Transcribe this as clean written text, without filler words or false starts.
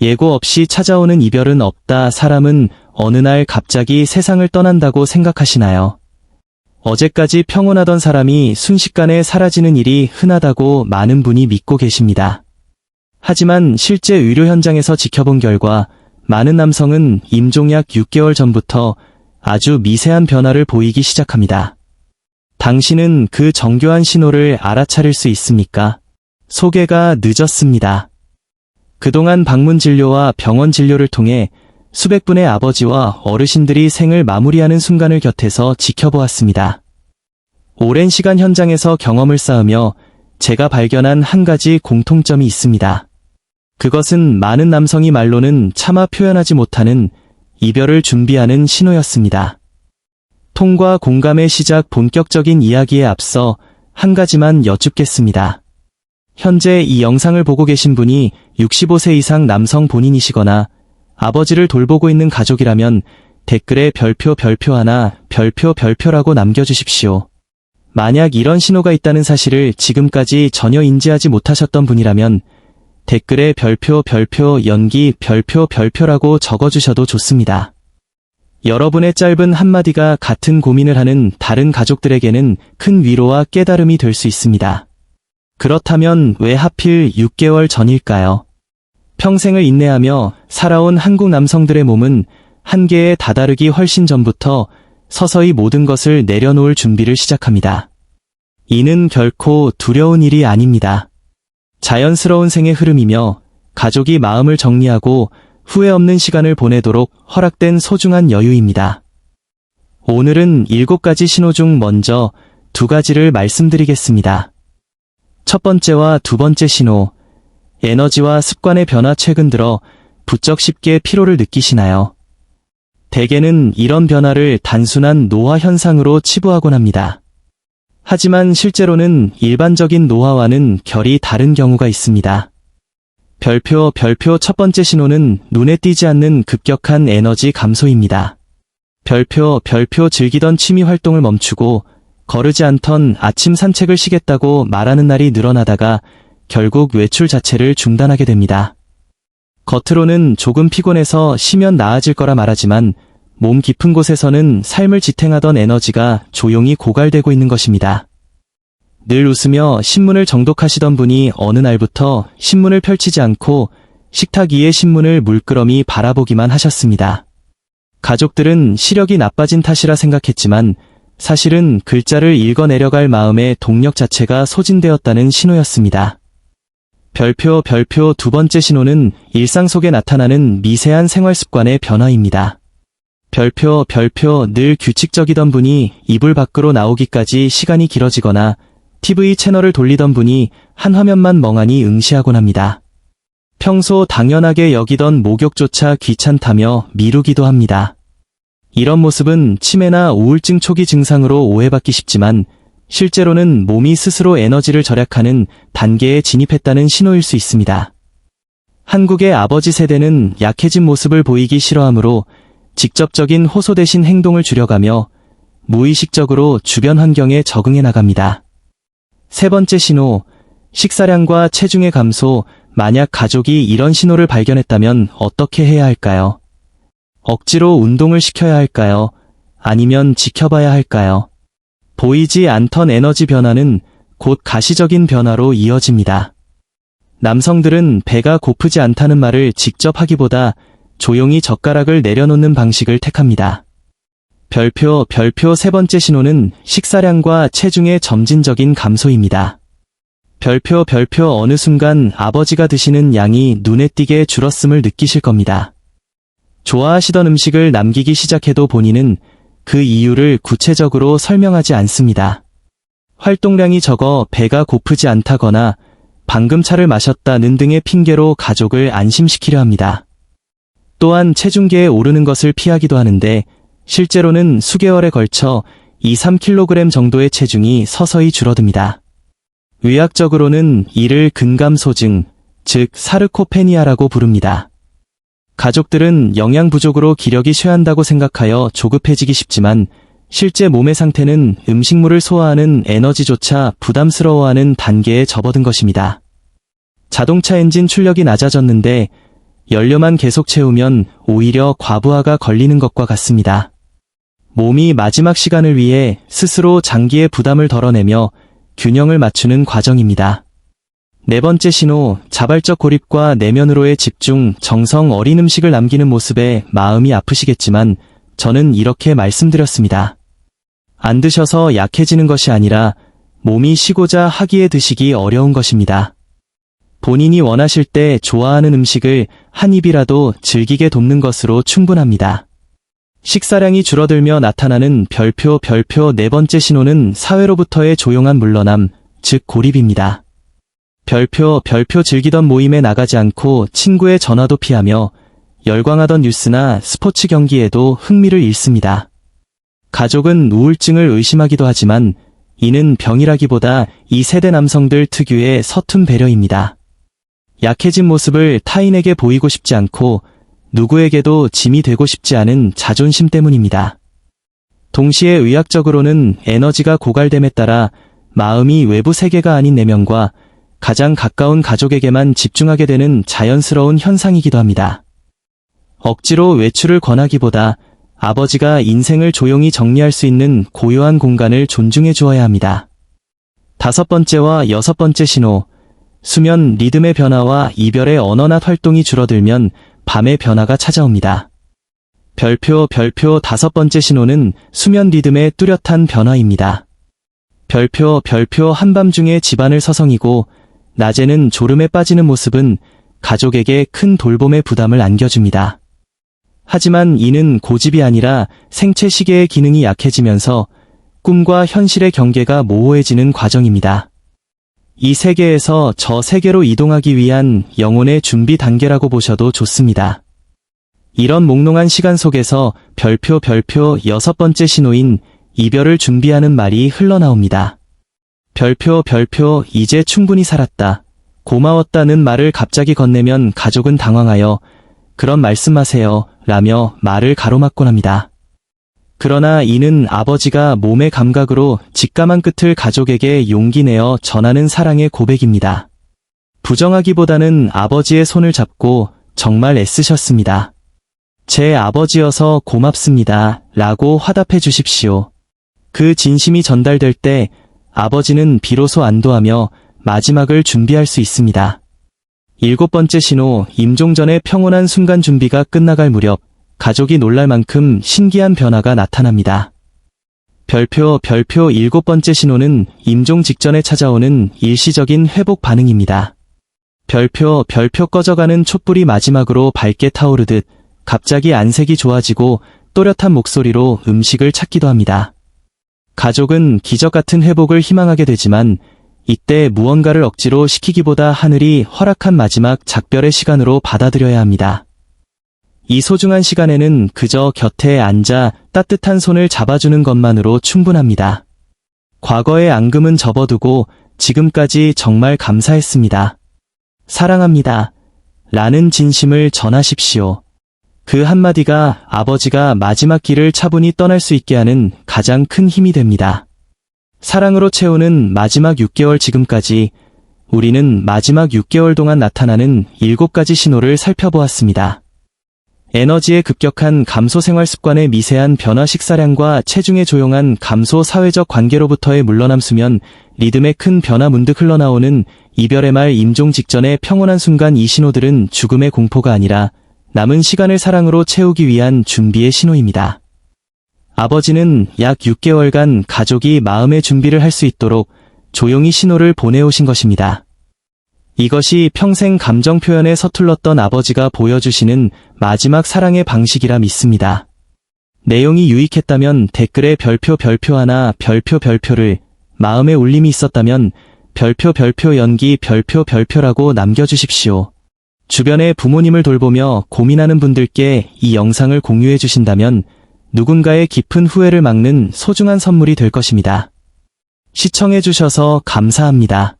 예고 없이 찾아오는 이별은 없다. 사람은 어느 날 갑자기 세상을 떠난다고 생각하시나요? 어제까지 평온하던 사람이 순식간에 사라지는 일이 흔하다고 많은 분이 믿고 계십니다. 하지만 실제 의료 현장에서 지켜본 결과 많은 남성은 임종 약 6개월 전부터 아주 미세한 변화를 보이기 시작합니다. 당신은 그 정교한 신호를 알아차릴 수 있습니까? 소개가 늦었습니다. 그동안 방문 진료와 병원 진료를 통해 수백 분의 아버지와 어르신들이 생을 마무리하는 순간을 곁에서 지켜보았습니다. 오랜 시간 현장에서 경험을 쌓으며 제가 발견한 한 가지 공통점이 있습니다. 그것은 많은 남성이 말로는 차마 표현하지 못하는 이별을 준비하는 신호였습니다. 통과 공감의 시작. 본격적인 이야기에 앞서 한 가지만 여쭙겠습니다. 현재 이 영상을 보고 계신 분이 65세 이상 남성 본인이시거나 아버지를 돌보고 있는 가족이라면 댓글에 별표 하나, 별표라고 남겨주십시오. 만약 이런 신호가 있다는 사실을 지금까지 전혀 인지하지 못하셨던 분이라면 댓글에 별표 연기 별표라고 적어주셔도 좋습니다. 여러분의 짧은 한마디가 같은 고민을 하는 다른 가족들에게는 큰 위로와 깨달음이 될 수 있습니다. 그렇다면 왜 하필 6개월 전일까요? 평생을 인내하며 살아온 한국 남성들의 몸은 한계에 다다르기 훨씬 전부터 서서히 모든 것을 내려놓을 준비를 시작합니다. 이는 결코 두려운 일이 아닙니다. 자연스러운 생의 흐름이며 가족이 마음을 정리하고 후회 없는 시간을 보내도록 허락된 소중한 여유입니다. 오늘은 7가지 신호 중 먼저 2가지를 말씀드리겠습니다. 첫 번째와 두 번째 신호, 에너지와 습관의 변화. 최근 들어 부쩍 쉽게 피로를 느끼시나요? 대개는 이런 변화를 단순한 노화 현상으로 치부하곤 합니다. 하지만 실제로는 일반적인 노화와는 결이 다른 경우가 있습니다. 별표 첫 번째 신호는 눈에 띄지 않는 급격한 에너지 감소입니다. 별표 즐기던 취미 활동을 멈추고 거르지 않던 아침 산책을 쉬겠다고 말하는 날이 늘어나다가 결국 외출 자체를 중단하게 됩니다. 겉으로는 조금 피곤해서 쉬면 나아질 거라 말하지만 몸 깊은 곳에서는 삶을 지탱하던 에너지가 조용히 고갈되고 있는 것입니다. 늘 웃으며 신문을 정독하시던 분이 어느 날부터 신문을 펼치지 않고 식탁 위의 신문을 물끄러미 바라보기만 하셨습니다. 가족들은 시력이 나빠진 탓이라 생각했지만 사실은 글자를 읽어내려갈 마음의 동력 자체가 소진되었다는 신호였습니다. 별표 두 번째 신호는 일상 속에 나타나는 미세한 생활 습관의 변화입니다. 별표 늘 규칙적이던 분이 이불 밖으로 나오기까지 시간이 길어지거나 TV 채널을 돌리던 분이 한 화면만 멍하니 응시하곤 합니다. 평소 당연하게 여기던 목욕조차 귀찮다며 미루기도 합니다. 이런 모습은 치매나 우울증 초기 증상으로 오해받기 쉽지만 실제로는 몸이 스스로 에너지를 절약하는 단계에 진입했다는 신호일 수 있습니다. 한국의 아버지 세대는 약해진 모습을 보이기 싫어하므로 직접적인 호소 대신 행동을 줄여가며 무의식적으로 주변 환경에 적응해 나갑니다. 세 번째 신호, 식사량과 체중의 감소. 만약 가족이 이런 신호를 발견했다면 어떻게 해야 할까요? 억지로 운동을 시켜야 할까요? 아니면 지켜봐야 할까요? 보이지 않던 에너지 변화는 곧 가시적인 변화로 이어집니다. 남성들은 배가 고프지 않다는 말을 직접 하기보다 조용히 젓가락을 내려놓는 방식을 택합니다. 별표 세 번째 신호는 식사량과 체중의 점진적인 감소입니다. 별표 어느 순간 아버지가 드시는 양이 눈에 띄게 줄었음을 느끼실 겁니다. 좋아하시던 음식을 남기기 시작해도 본인은 그 이유를 구체적으로 설명하지 않습니다. 활동량이 적어 배가 고프지 않다거나 방금 차를 마셨다는 등의 핑계로 가족을 안심시키려 합니다. 또한 체중계에 오르는 것을 피하기도 하는데 실제로는 수개월에 걸쳐 2-3kg 정도의 체중이 서서히 줄어듭니다. 의학적으로는 이를 근감소증, 즉 사르코페니아라고 부릅니다. 가족들은 영양 부족으로 기력이 쇠한다고 생각하여 조급해지기 쉽지만 실제 몸의 상태는 음식물을 소화하는 에너지조차 부담스러워하는 단계에 접어든 것입니다. 자동차 엔진 출력이 낮아졌는데 연료만 계속 채우면 오히려 과부하가 걸리는 것과 같습니다. 몸이 마지막 시간을 위해 스스로 장기의 부담을 덜어내며 균형을 맞추는 과정입니다. 네 번째 신호, 자발적 고립과 내면으로의 집중, 정성 어린 음식을 남기는 모습에 마음이 아프시겠지만 저는 이렇게 말씀드렸습니다. 안 드셔서 약해지는 것이 아니라 몸이 쉬고자 하기에 드시기 어려운 것입니다. 본인이 원하실 때 좋아하는 음식을 한 입이라도 즐기게 돕는 것으로 충분합니다. 식사량이 줄어들며 나타나는 별표 네 번째 신호는 사회로부터의 조용한 물러남, 즉 고립입니다. 별표 즐기던 모임에 나가지 않고 친구의 전화도 피하며 열광하던 뉴스나 스포츠 경기에도 흥미를 잃습니다. 가족은 우울증을 의심하기도 하지만 이는 병이라기보다 이 세대 남성들 특유의 서툰 배려입니다. 약해진 모습을 타인에게 보이고 싶지 않고 누구에게도 짐이 되고 싶지 않은 자존심 때문입니다. 동시에 의학적으로는 에너지가 고갈됨에 따라 마음이 외부 세계가 아닌 내면과 가장 가까운 가족에게만 집중하게 되는 자연스러운 현상이기도 합니다. 억지로 외출을 권하기보다 아버지가 인생을 조용히 정리할 수 있는 고요한 공간을 존중해 주어야 합니다. 다섯 번째와 여섯 번째 신호, 수면 리듬의 변화와 이별의 언어나 활동이 줄어들면 밤의 변화가 찾아옵니다. 별표 다섯 번째 신호는 수면 리듬의 뚜렷한 변화입니다. 별표 한밤중에 집안을 서성이고 낮에는 졸음에 빠지는 모습은 가족에게 큰 돌봄의 부담을 안겨줍니다. 하지만 이는 고집이 아니라 생체 시계의 기능이 약해지면서 꿈과 현실의 경계가 모호해지는 과정입니다. 이 세계에서 저 세계로 이동하기 위한 영혼의 준비 단계라고 보셔도 좋습니다. 이런 몽롱한 시간 속에서 별표 여섯 번째 신호인 이별을 준비하는 말이 흘러나옵니다. 별표 이제 충분히 살았다. 고마웠다는 말을 갑자기 건네면 가족은 당황하여 그런 말씀하세요 라며 말을 가로막곤 합니다. 그러나 이는 아버지가 몸의 감각으로 직감한 끝을 가족에게 용기 내어 전하는 사랑의 고백입니다. 부정하기보다는 아버지의 손을 잡고 정말 애쓰셨습니다. 제 아버지여서 고맙습니다 라고 화답해 주십시오. 그 진심이 전달될 때 아버지는 비로소 안도하며 마지막을 준비할 수 있습니다. 일곱 번째 신호, 임종 전의 평온한 순간 준비가 끝나갈 무렵 가족이 놀랄 만큼 신기한 변화가 나타납니다. 별표 일곱 번째 신호는 임종 직전에 찾아오는 일시적인 회복 반응입니다. 별표 꺼져가는 촛불이 마지막으로 밝게 타오르듯 갑자기 안색이 좋아지고 또렷한 목소리로 음식을 찾기도 합니다. 가족은 기적 같은 회복을 희망하게 되지만 이때 무언가를 억지로 시키기보다 하늘이 허락한 마지막 작별의 시간으로 받아들여야 합니다. 이 소중한 시간에는 그저 곁에 앉아 따뜻한 손을 잡아주는 것만으로 충분합니다. 과거의 앙금은 접어두고 지금까지 정말 감사했습니다. 사랑합니다. 라는 진심을 전하십시오. 그 한마디가 아버지가 마지막 길을 차분히 떠날 수 있게 하는 가장 큰 힘이 됩니다. 사랑으로 채우는 마지막 6개월 지금까지 우리는 마지막 6개월 동안 나타나는 7가지 신호를 살펴보았습니다. 에너지의 급격한 감소 생활 습관의 미세한 변화 식사량과 체중의 조용한 감소 사회적 관계로부터의 물러남 수면 리듬의 큰 변화 문득 흘러나오는 이별의 말 임종 직전의 평온한 순간 이 신호들은 죽음의 공포가 아니라 남은 시간을 사랑으로 채우기 위한 준비의 신호입니다. 아버지는 약 6개월간 가족이 마음의 준비를 할 수 있도록 조용히 신호를 보내오신 것입니다. 이것이 평생 감정 표현에 서툴렀던 아버지가 보여주시는 마지막 사랑의 방식이라 믿습니다. 내용이 유익했다면 댓글에 별표 하나 별표를, 마음의 울림이 있었다면 별표 연기 별표라고 남겨주십시오. 주변의 부모님을 돌보며 고민하는 분들께 이 영상을 공유해 주신다면 누군가의 깊은 후회를 막는 소중한 선물이 될 것입니다. 시청해 주셔서 감사합니다.